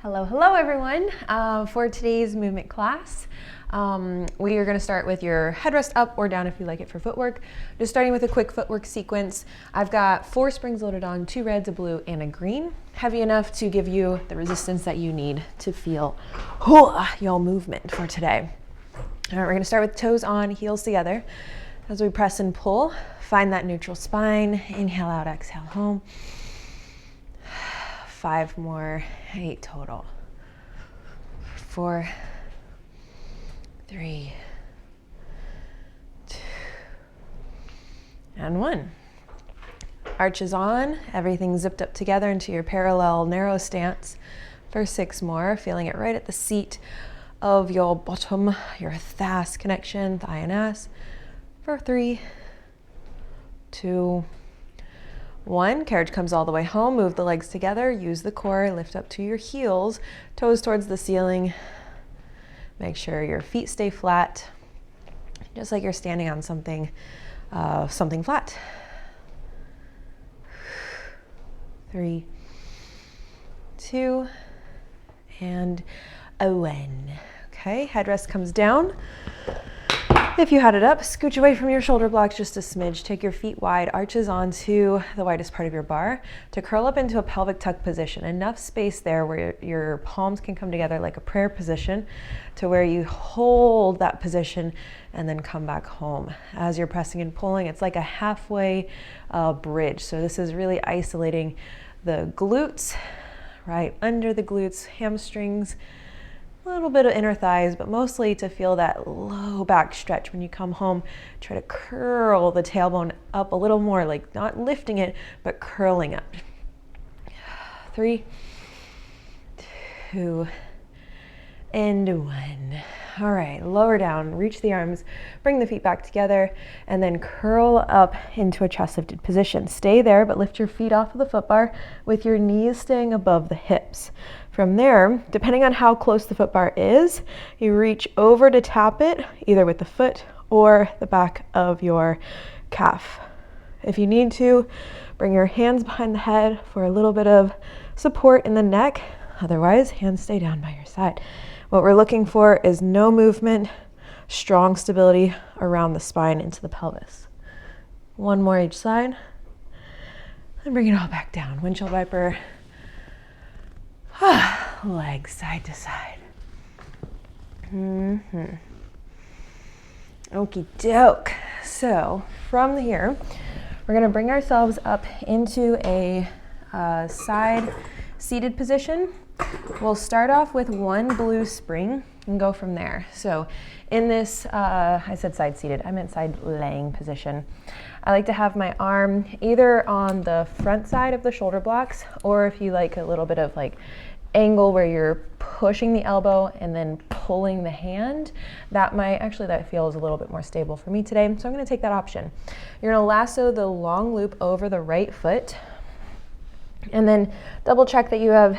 Hello, hello everyone. For today's movement class, we are going to start with your headrest up or down if you like it for footwork. Just starting with a quick footwork sequence. I've got 4 springs loaded on, 2 reds, a blue, and a green. Heavy enough to give you the resistance that you need to feel your movement for today. All right, we're going to start with toes on, heels together. As we press and pull, find that neutral spine. Inhale out, exhale home. 5 more, 8 total. 4, 3, 2, and 1. Arches on, everything zipped up together into your parallel narrow stance for 6 more, feeling it right at the seat of your bottom, your thigh connection, thigh and ass, for 3, 2, 1. Carriage comes all the way home. Move the legs together. Use the core. Lift up to your heels. Toes towards the ceiling. Make sure your feet stay flat, just like you're standing on something flat. 3, 2, and 1. Okay, headrest comes down. If you had it up, scooch away from your shoulder blocks just a smidge. Take your feet wide, arches onto the widest part of your bar to curl up into a pelvic tuck position. Enough space there where your palms can come together like a prayer position to where you hold that position and then come back home. As you're pressing and pulling, it's like a halfway bridge. So this is really isolating the glutes, right under the glutes, hamstrings, a little bit of inner thighs, but mostly to feel that low back stretch when you come home. Try to curl the tailbone up a little more, like not lifting it, but curling up. 3, 2, and 1. All right, lower down, reach the arms, bring the feet back together, and then curl up into a chest lifted position. Stay there, but lift your feet off of the foot bar with your knees staying above the hips. From there, depending on how close the foot bar is, you reach over to tap it, either with the foot or the back of your calf. If you need to, bring your hands behind the head for a little bit of support in the neck. Otherwise, hands stay down by your side. What we're looking for is no movement, strong stability around the spine into the pelvis. 1 more each side. And bring it all back down. Windshield wiper. Legs side to side. Okie doke. So from here, we're going to bring ourselves up into a side seated position. We'll start off with 1 blue spring and go from there. So in this, I said side seated, I meant side laying position. I like to have my arm either on the front side of the shoulder blocks, or if you like a little bit of like angle where you're pushing the elbow and then pulling the hand, that feels a little bit more stable for me today. So I'm going to take that option. You're going to lasso the long loop over the right foot, and then double check that you have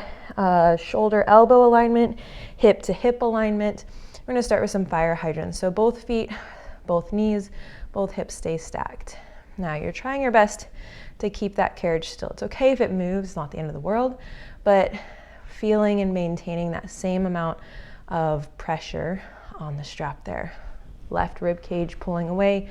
shoulder elbow alignment, hip to hip alignment. We're going to start with some fire hydrants. So both feet, both knees, both hips stay stacked. Now you're trying your best to keep that carriage still. It's okay if it moves, it's not the end of the world, but feeling and maintaining that same amount of pressure on the strap there. Left rib cage pulling away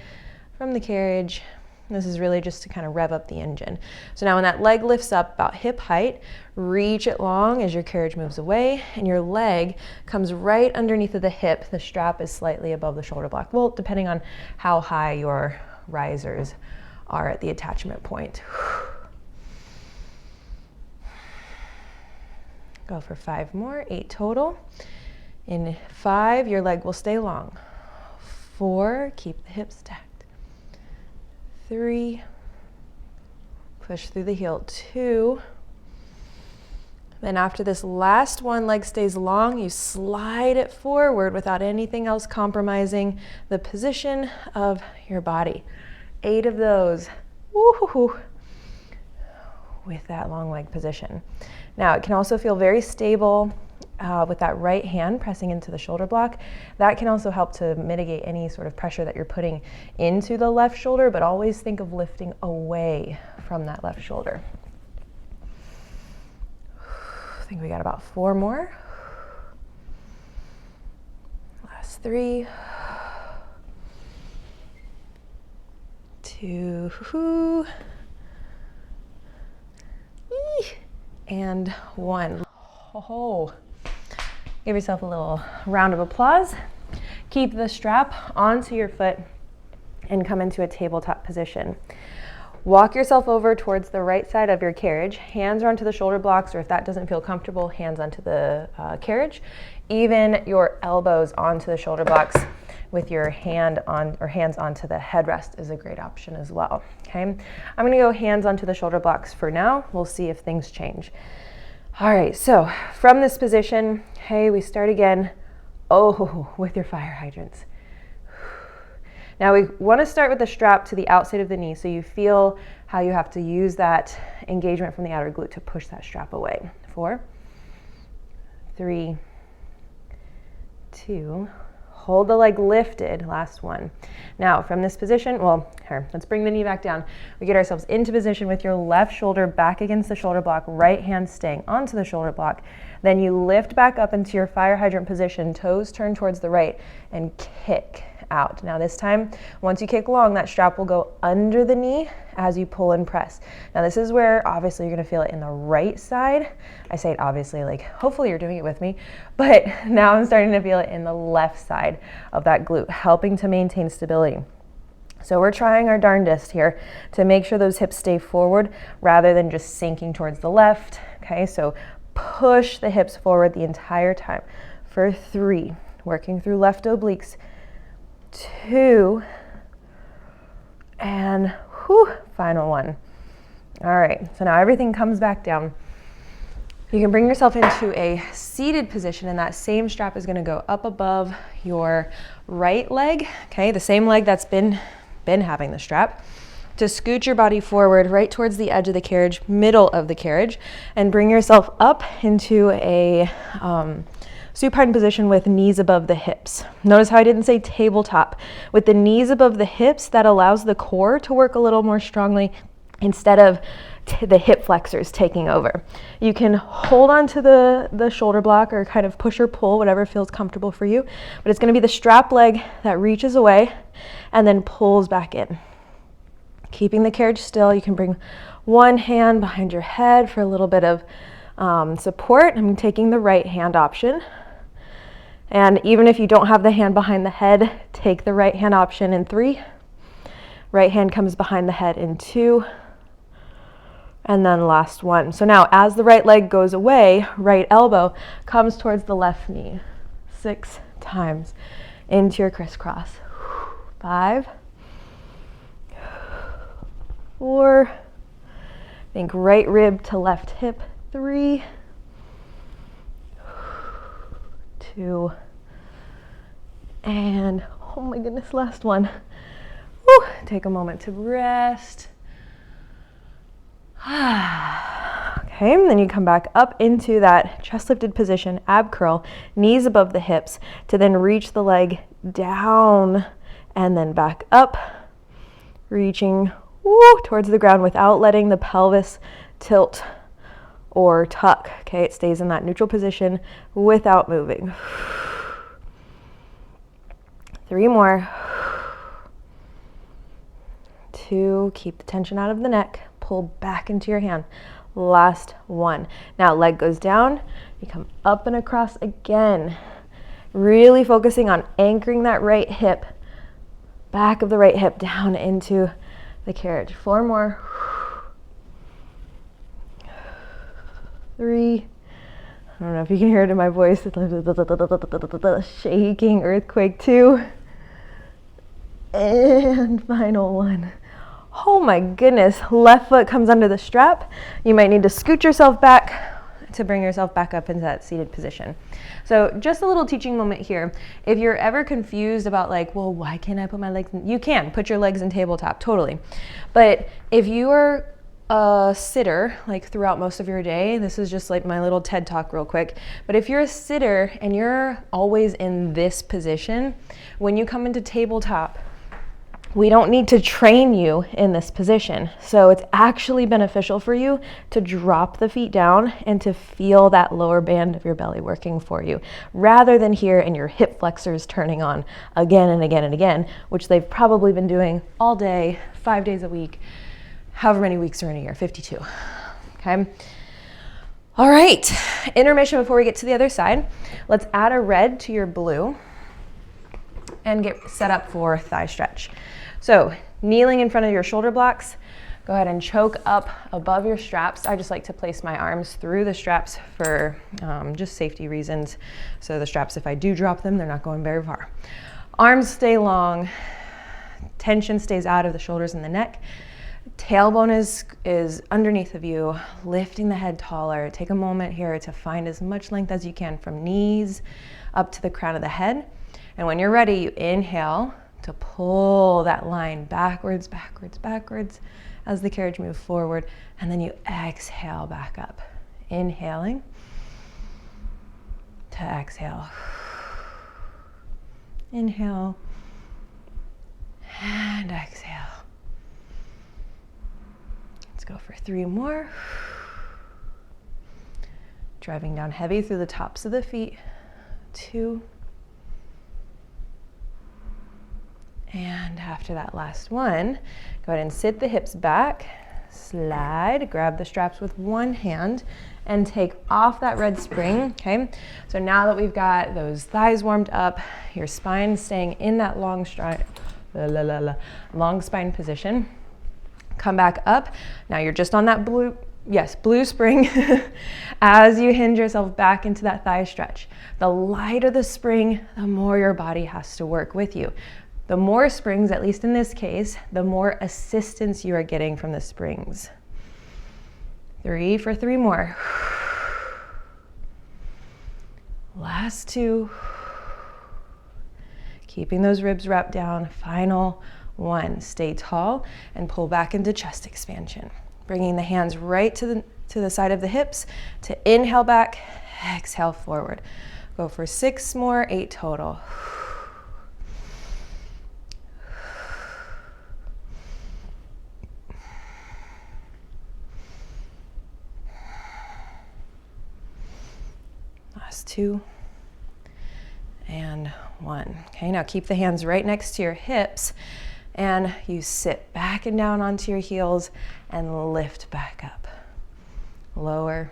from the carriage. This is really just to kind of rev up the engine. So now when that leg lifts up about hip height, reach it long as your carriage moves away, and your leg comes right underneath of the hip. The strap is slightly above the shoulder block. Well, depending on how high your risers are at the attachment point. Go for 5 more, 8 total. In 5, your leg will stay long. 4, keep the hips stacked. 3, push through the heel. 2, then after this last one, leg stays long, you slide it forward without anything else compromising the position of your body. 8 of those, woo-hoo-hoo, with that long leg position. Now it can also feel very stable with that right hand pressing into the shoulder block. That can also help to mitigate any sort of pressure that you're putting into the left shoulder, but always think of lifting away from that left shoulder. I think we got about 4 more. Last 3. 2. And 1. Oh. Give yourself a little round of applause. Keep the strap onto your foot and come into a tabletop position. Walk yourself over towards the right side of your carriage. Hands are onto the shoulder blocks, or if that doesn't feel comfortable, hands onto the carriage. Even your elbows onto the shoulder blocks with your hand on, or hands onto the headrest is a great option as well. Okay, I'm gonna go hands onto the shoulder blocks for now. We'll see if things change. All right, so from this position, hey, we start again. Oh, with your fire hydrants. Now we want to start with the strap to the outside of the knee, so you feel how you have to use that engagement from the outer glute to push that strap away. 4, 3, 2, hold the leg lifted, last 1. Now from this position, well, here, let's bring the knee back down. We get ourselves into position with your left shoulder back against the shoulder block, right hand staying onto the shoulder block. Then you lift back up into your fire hydrant position, toes turn towards the right, and kick out. Now this time, once you kick long, that strap will go under the knee as you pull and press. Now this is where obviously you're gonna feel it in the right side. I say it obviously, like hopefully you're doing it with me, but now I'm starting to feel it in the left side of that glute, helping to maintain stability. So we're trying our darndest here to make sure those hips stay forward rather than just sinking towards the left. Okay, so push the hips forward the entire time for 3, working through left obliques, 2, and final 1. All right, so now everything comes back down. You can bring yourself into a seated position, and that same strap is gonna go up above your right leg, okay, the same leg that's been having the strap, to scoot your body forward right towards the edge of the carriage, middle of the carriage, and bring yourself up into a supine position with knees above the hips. Notice how I didn't say tabletop. With the knees above the hips, that allows the core to work a little more strongly instead of the hip flexors taking over. You can hold on to the shoulder block or kind of push or pull, whatever feels comfortable for you, but it's gonna be the strap leg that reaches away and then pulls back in. Keeping the carriage still, you can bring one hand behind your head for a little bit of support. I'm taking the right hand option. And even if you don't have the hand behind the head, take the right hand option in 3. Right hand comes behind the head in 2. And then last 1. So now as the right leg goes away, right elbow comes towards the left knee. 6 times into your crisscross. 5. 4. Think right rib to left hip. 3. 2, and oh my goodness, last 1. Woo. Take a moment to rest. Okay, and then you come back up into that chest lifted position, ab curl, knees above the hips, to then reach the leg down and then back up, reaching towards the ground without letting the pelvis tilt or tuck. Okay, it stays in that neutral position without moving. 3 more. 2, keep the tension out of the neck, pull back into your hand. Last 1. Now leg goes down, you come up and across again. Really focusing on anchoring that right hip, back of the right hip down into the carriage. 4 more. 3. I don't know if you can hear it in my voice. Shaking earthquake. 2. And final 1. Oh my goodness. Left foot comes under the strap. You might need to scoot yourself back to bring yourself back up into that seated position. So just a little teaching moment here. If you're ever confused about like, well, why can't I put my legs in? You can put your legs in tabletop, totally. But if you are a sitter, like throughout most of your day, this is just like my little TED talk real quick, but if you're a sitter and you're always in this position, when you come into tabletop, we don't need to train you in this position. So it's actually beneficial for you to drop the feet down and to feel that lower band of your belly working for you, rather than here in your hip flexors turning on again and again and again, which they've probably been doing all day, 5 days a week, however many weeks are in a year, 52, okay? All right, intermission before we get to the other side. Let's add a red to your blue and get set up for thigh stretch. So kneeling in front of your shoulder blocks, go ahead and choke up above your straps. I just like to place my arms through the straps for just safety reasons. So the straps, if I do drop them, they're not going very far. Arms stay long, tension stays out of the shoulders and the neck. Tailbone is underneath of you, lifting the head taller. Take a moment here to find as much length as you can from knees up to the crown of the head. And when you're ready, you inhale to pull that line backwards, backwards, backwards as the carriage moves forward. And then you exhale back up. Inhaling to exhale. Inhale and exhale. Let's go for 3 more. Driving down heavy through the tops of the feet. 2. And after that last one, go ahead and sit the hips back, slide, grab the straps with one hand, and take off that red spring, okay? So now that we've got those thighs warmed up, your spine staying in that long spine position, come back up. Now you're just on that blue spring as you hinge yourself back into that thigh stretch. The lighter the spring, the more your body has to work with you. The more springs, at least in this case, the more assistance you are getting from the springs. 3 for 3 more. Last 2. Keeping those ribs wrapped down. Final 1. Stay tall and pull back into chest expansion. Bringing the hands right to the side of the hips to inhale back, exhale forward. Go for 6 more, 8 total. Last 2 and 1. Okay, now keep the hands right next to your hips and you sit back and down onto your heels and lift back up. Lower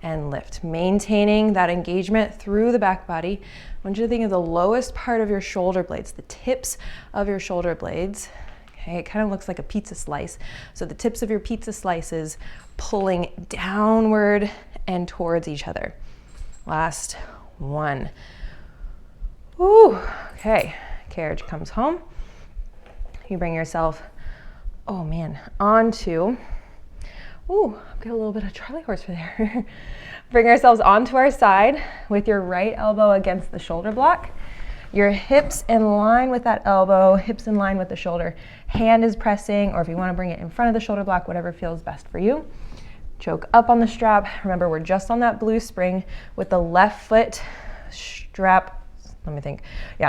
and lift. Maintaining that engagement through the back body. I want you to think of the lowest part of your shoulder blades, the tips of your shoulder blades. Okay, it kind of looks like a pizza slice. So the tips of your pizza slices pulling downward and towards each other. Last 1. Ooh, okay, carriage comes home. You bring yourself, onto, I've got a little bit of Charlie horse for there. Bring ourselves onto our side with your right elbow against the shoulder block. Your hips in line with that elbow, hips in line with the shoulder. Hand is pressing, or if you want to bring it in front of the shoulder block, whatever feels best for you. Choke up on the strap. Remember, we're just on that blue spring with the left foot strap.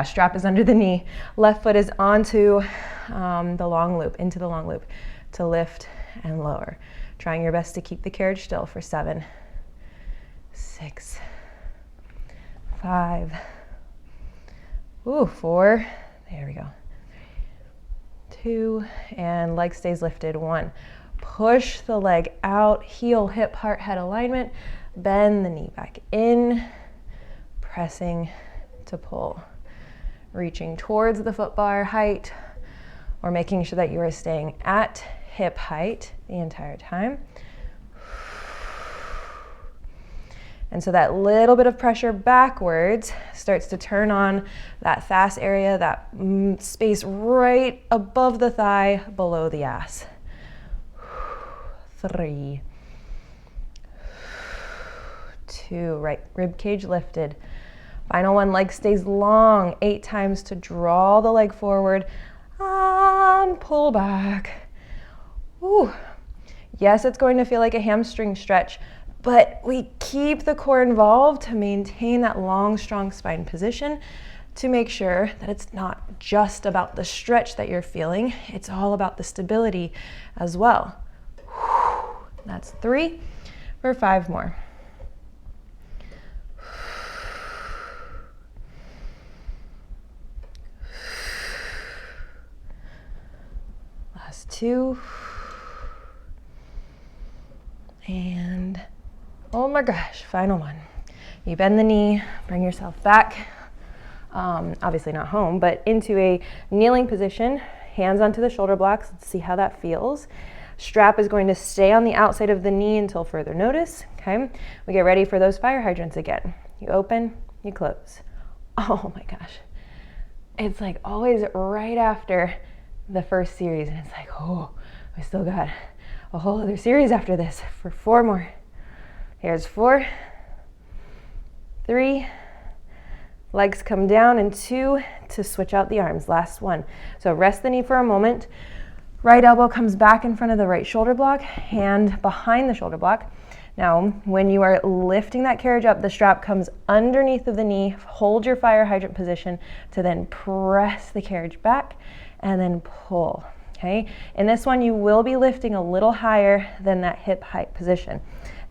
Strap is under the knee. Left foot is onto the long loop, into the long loop to lift and lower. Trying your best to keep the carriage still for 7, 6, 5, 4. There we go. 2, and leg stays lifted. 1. Push the leg out, heel, hip, heart, head alignment. Bend the knee back in, pressing to pull. Reaching towards the foot bar height, or making sure that you are staying at hip height the entire time. And so that little bit of pressure backwards starts to turn on that fast area, that space right above the thigh, below the ass. 3, 2, right rib cage lifted. Final 1, leg stays long, 8 times to draw the leg forward and pull back. Ooh. Yes, it's going to feel like a hamstring stretch, but we keep the core involved to maintain that long, strong spine position, to make sure that it's not just about the stretch that you're feeling, it's all about the stability as well. That's 3 for 5 more. Last 2. And oh my gosh, final one. You bend the knee, bring yourself back, obviously not home, but into a kneeling position, hands onto the shoulder blocks. Let's see how that feels. Strap is going to stay on the outside of the knee until further notice, okay? We get ready for those fire hydrants again. You open, you close. Oh my gosh. It's like always right after the first series, and it's like, oh, we still got a whole other series after this for 4 more. Here's 4, 3, legs come down, and 2 to switch out the arms, last 1. So rest the knee for a moment. Right elbow comes back in front of the right shoulder block, hand behind the shoulder block. Now, when you are lifting that carriage up, the strap comes underneath of the knee. Hold your fire hydrant position to then press the carriage back and then pull, okay? In this one, you will be lifting a little higher than that hip height position.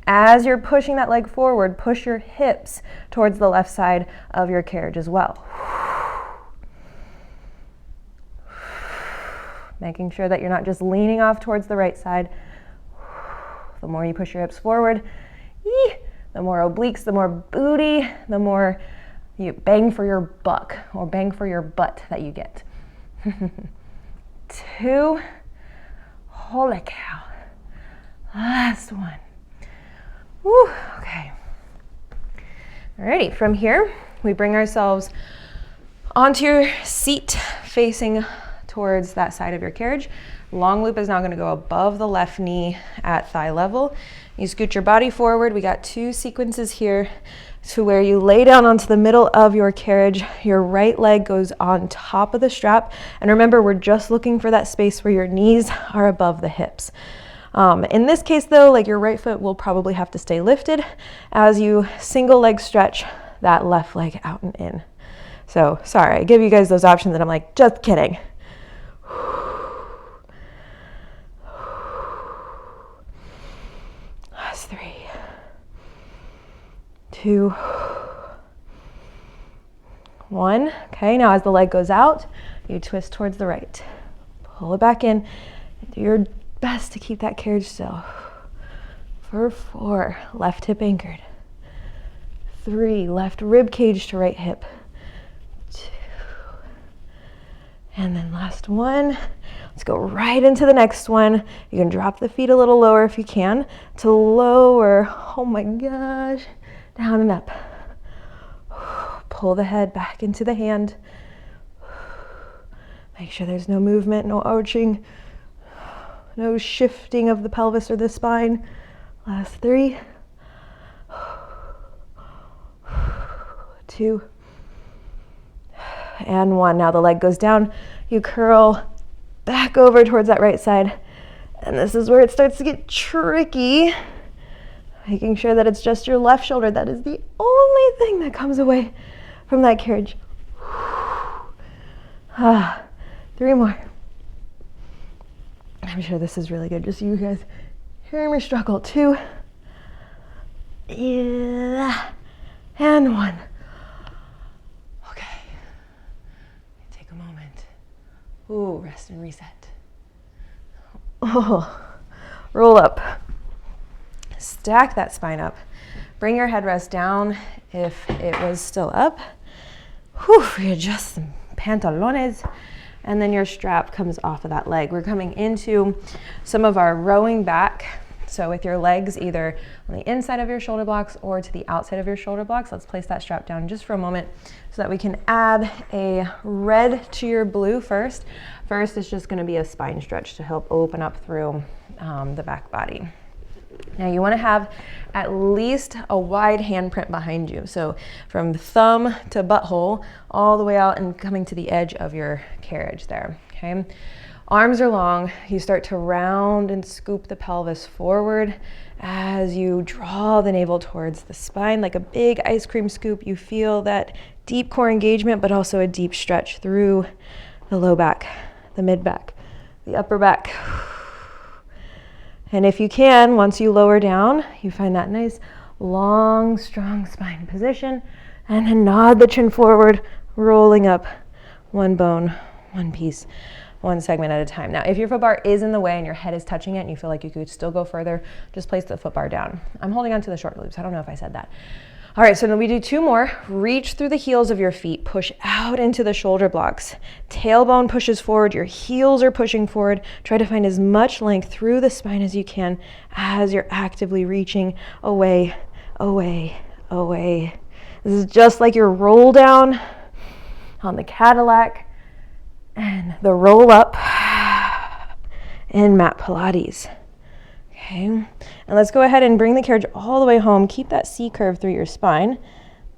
As you're pushing that leg forward, push your hips towards the left side of your carriage as well. Making sure that you're not just leaning off towards the right side. The more you push your hips forward, the more obliques, the more booty, the more you bang for your buck or bang for your butt that you get. 2, holy cow, last 1. Woo, okay. Alrighty, from here, we bring ourselves onto your seat facing towards that side of your carriage. Long loop is now going to go above the left knee at thigh level. You scoot your body forward. We got 2 sequences here to where you lay down onto the middle of your carriage. Your right leg goes on top of the strap. And remember, we're just looking for that space where your knees are above the hips. In this case though, like your right foot will probably have to stay lifted as you single leg stretch that left leg out and in. So sorry, I give you guys those options and I'm like, just kidding. Last 3, 2, 1. Okay, now as the leg goes out, you twist towards the right. Pull it back in and do your best to keep that carriage still. For 4, left hip anchored. 3, left rib cage to right hip. 2, and then last 1. Let's go right into the next one. You can drop the feet a little lower if you can to lower, oh my gosh, down and up. Pull the head back into the hand. Make sure there's no movement, no arching, no shifting of the pelvis or the spine. Last 3, 2, and 1. Now the leg goes down. You curl back over towards that right side. And this is where it starts to get tricky. Making sure that it's just your left shoulder. That is the only thing that comes away from that carriage. 3 more. I'm sure this is really good. Just so you guys hearing me struggle. 2. Yeah. And 1. Okay. Take a moment. Ooh, rest and reset. Oh, roll up. Stack that spine up. Bring your headrest down if it was still up. Whew, readjust some pantalones. And then your strap comes off of that leg. We're coming into some of our rowing back. So with your legs either on the inside of your shoulder blocks or to the outside of your shoulder blocks, let's place that strap down just for a moment so that we can add a red to your blue first. First is just gonna be a spine stretch to help open up through the back body. Now you wanna have at least a wide handprint behind you. So from thumb to butthole, all the way out and coming to the edge of your carriage there, okay? Arms are long. You start to round and scoop the pelvis forward as you draw the navel towards the spine like a big ice cream scoop. You feel that deep core engagement, but also a deep stretch through the low back, the mid back, the upper back. And if you can, once you lower down, you find that nice, long, strong spine position, and then nod the chin forward, rolling up one bone, one piece, one segment at a time. Now, if your foot bar is in the way and your head is touching it and you feel like you could still go further, just place the foot bar down. I'm holding on to the short loops. I don't know if I said that. All right, so then we do 2 more. Reach through the heels of your feet, push out into the shoulder blocks. Tailbone pushes forward, your heels are pushing forward. Try to find as much length through the spine as you can as you're actively reaching away, away, away. This is just like your roll down on the Cadillac and the roll up in mat Pilates. Okay, and let's go ahead and bring the carriage all the way home. Keep that C curve through your spine.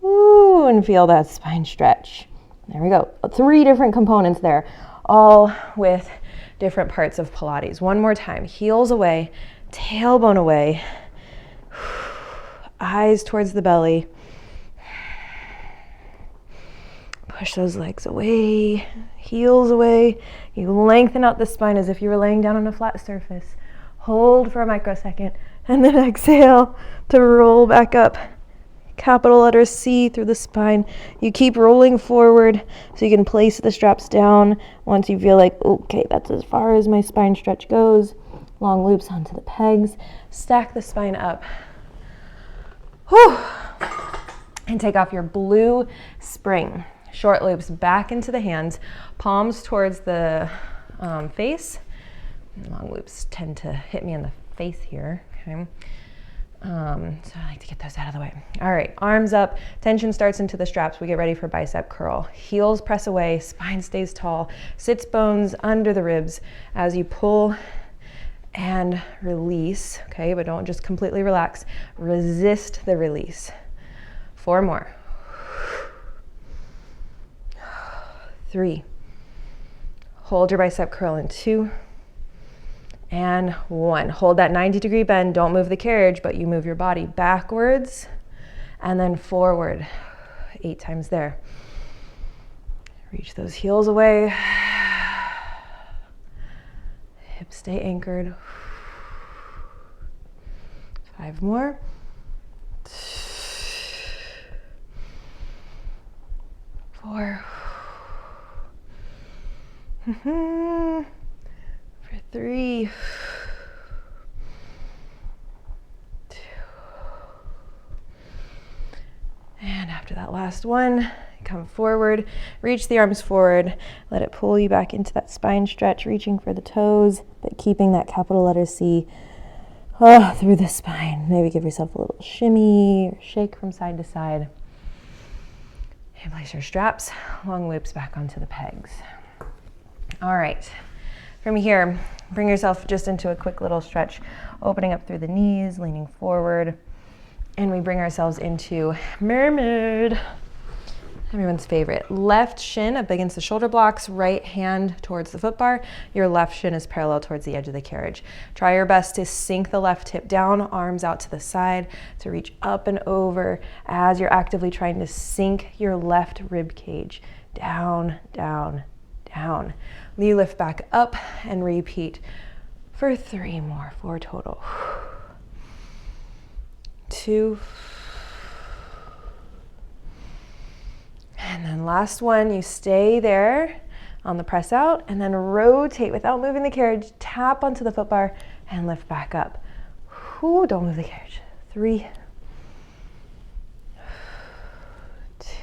Ooh, and feel that spine stretch. There we go. 3 different components there, all with different parts of Pilates. One more time. Heels away, tailbone away, eyes towards the belly. Push those legs away, heels away. You lengthen out the spine as if you were laying down on a flat surface. Hold for a microsecond, and then exhale to roll back up. Capital letter C through the spine. You keep rolling forward so you can place the straps down once you feel like, okay, that's as far as my spine stretch goes. Long loops onto the pegs. Stack the spine up. Whew. And take off your blue spring. Short loops back into the hands, palms towards the face. Long loops tend to hit me in the face here. Okay. So I like to get those out of the way. All right, arms up, tension starts into the straps. We get ready for bicep curl. Heels press away, spine stays tall, sits bones under the ribs as you pull and release, okay, but don't just completely relax. Resist the release. 4 more. 3. Hold your bicep curl in 2. And 1. Hold that 90-degree bend. Don't move the carriage, but you move your body backwards and then forward. 8 times there. Reach those heels away. Hips stay anchored. 5 more. 4. For 3, 2, and after that last one, come forward, reach the arms forward, let it pull you back into that spine stretch, reaching for the toes, but keeping that capital letter C through the spine. Maybe give yourself a little shimmy or shake from side to side. And place your straps, long loops back onto the pegs. All right. From here, bring yourself just into a quick little stretch, opening up through the knees, leaning forward, and we bring ourselves into Mermaid. Everyone's favorite. Left shin up against the shoulder blocks, right hand towards the foot bar. Your left shin is parallel towards the edge of the carriage. Try your best to sink the left hip down, arms out to the side, to reach up and over as you're actively trying to sink your left rib cage. Down, down, down. You lift back up and repeat for 3 more, 4 total. 2. And then last one, you stay there on the press out and then rotate without moving the carriage, tap onto the foot bar and lift back up. Ooh, don't move the carriage. 3, 2.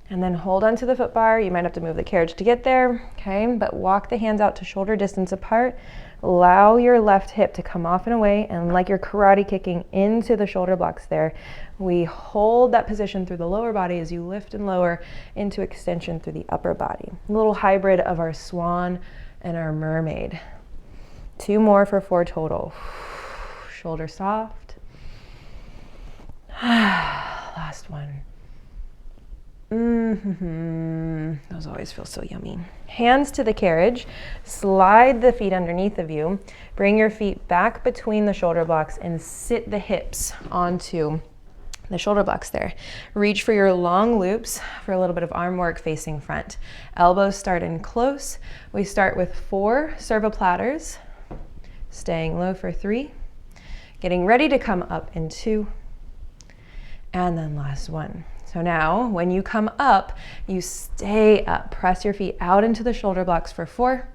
And then hold onto the foot bar. You might have to move the carriage to get there, okay? But walk the hands out to shoulder distance apart. Allow your left hip to come off and away, and like you're karate kicking into the shoulder blocks there, we hold that position through the lower body as you lift and lower into extension through the upper body. A little hybrid of our swan and our mermaid. 2 more for 4 total. Shoulder soft. Last one. Those always feel so yummy. Hands to the carriage, slide the feet underneath of you, bring your feet back between the shoulder blocks and sit the hips onto the shoulder blocks there. Reach for your long loops for a little bit of arm work facing front. Elbows start in close. We start with 4 cerviplatters, staying low for 3, getting ready to come up in 2, and then last 1. So now when you come up, you stay up. Press your feet out into the shoulder blocks for 4,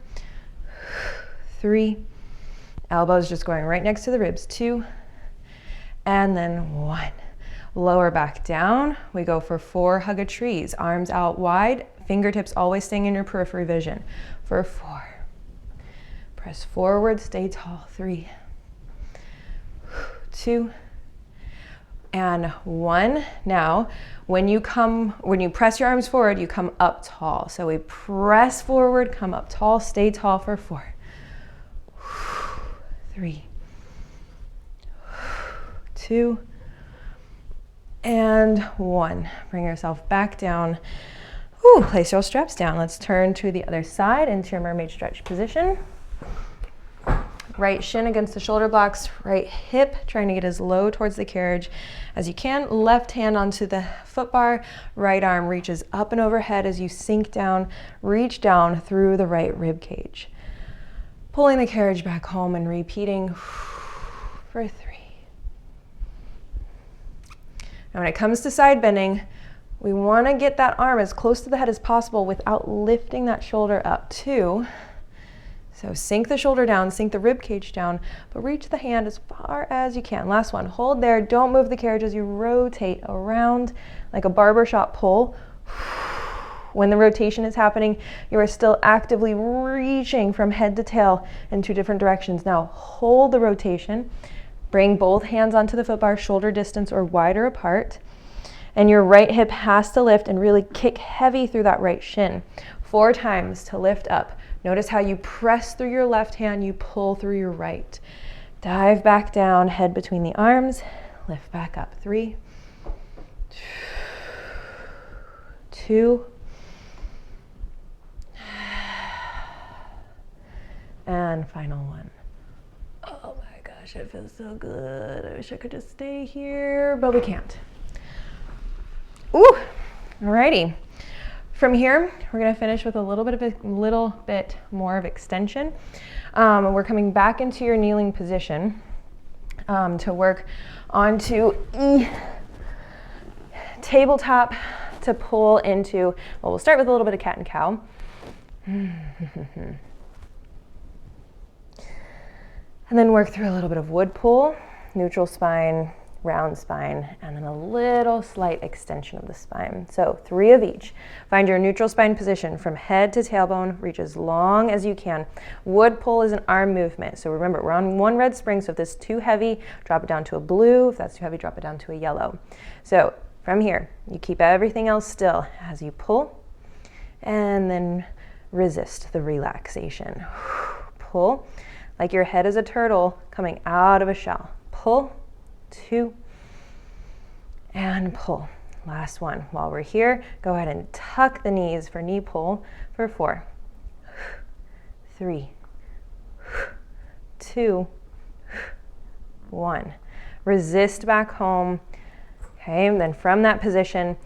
3, elbows just going right next to the ribs, 2, and then 1. Lower back down. We go for 4 hug a trees. Arms out wide, fingertips always staying in your periphery vision for 4. Press forward, stay tall, 3, 2, and 1. Now, when you press your arms forward, you come up tall. So we press forward, come up tall, stay tall for 4, 3, 2, and 1. Bring yourself back down. Ooh, place your straps down. Let's turn to the other side into your mermaid stretch position. Right shin against the shoulder blocks, right hip trying to get as low towards the carriage as you can. Left hand onto the foot bar, right arm reaches up and overhead as you sink down, reach down through the right rib cage. Pulling the carriage back home and repeating for 3. Now when it comes to side bending, we want to get that arm as close to the head as possible without lifting that shoulder up too. So sink the shoulder down, sink the rib cage down, but reach the hand as far as you can. Last one, hold there, don't move the carriage as you rotate around like a barbershop pull. When the rotation is happening, you are still actively reaching from head to tail in 2 different directions. Now hold the rotation, bring both hands onto the foot bar, shoulder distance or wider apart, and your right hip has to lift and really kick heavy through that right shin. 4 times to lift up. Notice how you press through your left hand, you pull through your right. Dive back down, head between the arms, lift back up. 3, 2, and final 1. Oh my gosh, it feels so good. I wish I could just stay here, but we can't. Ooh, alrighty. From here, we're going to finish with a little bit more of extension. We're coming back into your kneeling position to work onto tabletop to pull into, well, we'll start with a little bit of cat and cow. And then work through a little bit of wood pull, neutral spine, round spine, and then a little slight extension of the spine. So 3 of each. Find your neutral spine position from head to tailbone, reach as long as you can. Wood pull is an arm movement. So remember, we're on 1 red spring, so if this is too heavy, drop it down to a blue. If that's too heavy, drop it down to a yellow. So from here, you keep everything else still as you pull, and then resist the relaxation. Pull, like your head is a turtle coming out of a shell. Pull, 2, and pull. Last one. While we're here, go ahead and tuck the knees for knee pull for 4, 3, 2, 1. Resist back home. Okay, and then from that position,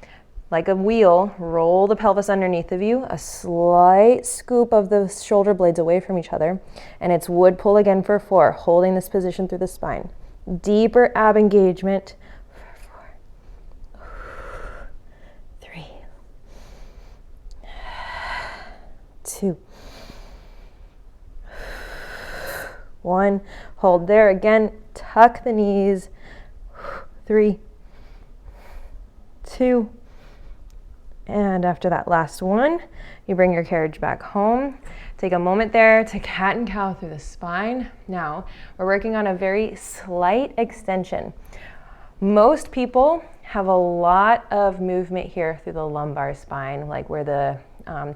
like a wheel, roll the pelvis underneath of you, a slight scoop of the shoulder blades away from each other, and it's wood pull again for 4, holding this position through the spine. Deeper ab engagement for 4, 3, 2, 1. Hold there again. Tuck the knees. 3, 2, and after that last one, you bring your carriage back home. Take a moment there to cat and cow through the spine. Now, we're working on a very slight extension. Most people have a lot of movement here through the lumbar spine, like where the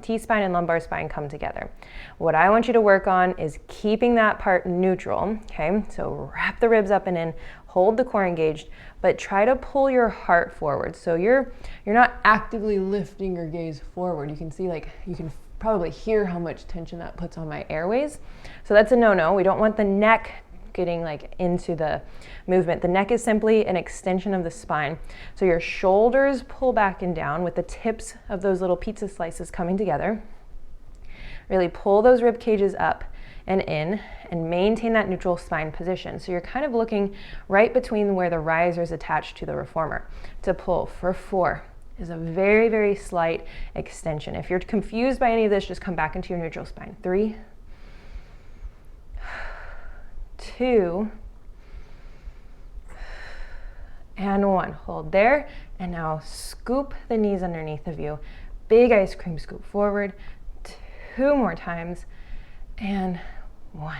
T-spine and lumbar spine come together. What I want you to work on is keeping that part neutral, okay? So wrap the ribs up and in, hold the core engaged, but try to pull your heart forward. So you're not actively lifting your gaze forward. You can see, like, you can probably hear how much tension that puts on my airways. So that's a no-no. We don't want the neck getting like into the movement. The neck is simply an extension of the spine. So your shoulders pull back and down with the tips of those little pizza slices coming together. Really pull those rib cages up and in and maintain that neutral spine position. So you're kind of looking right between where the riser is attached to the reformer. To pull for 4 is a very, very slight extension. If you're confused by any of this, just come back into your neutral spine. 3, 2, and 1. Hold there, and now scoop the knees underneath of you. Big ice cream scoop forward. 2 more times, and 1.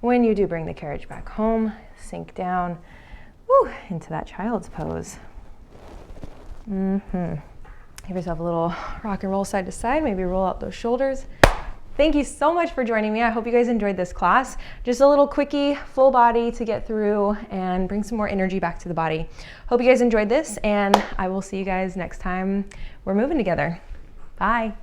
When you do bring the carriage back home, sink down into that child's pose. Give yourself a little rock and roll side to side, maybe roll out those shoulders. Thank you so much for joining me. I hope you guys enjoyed this class. Just a little quickie, full body to get through and bring some more energy back to the body. Hope you guys enjoyed this, and I will see you guys next time we're moving together. Bye.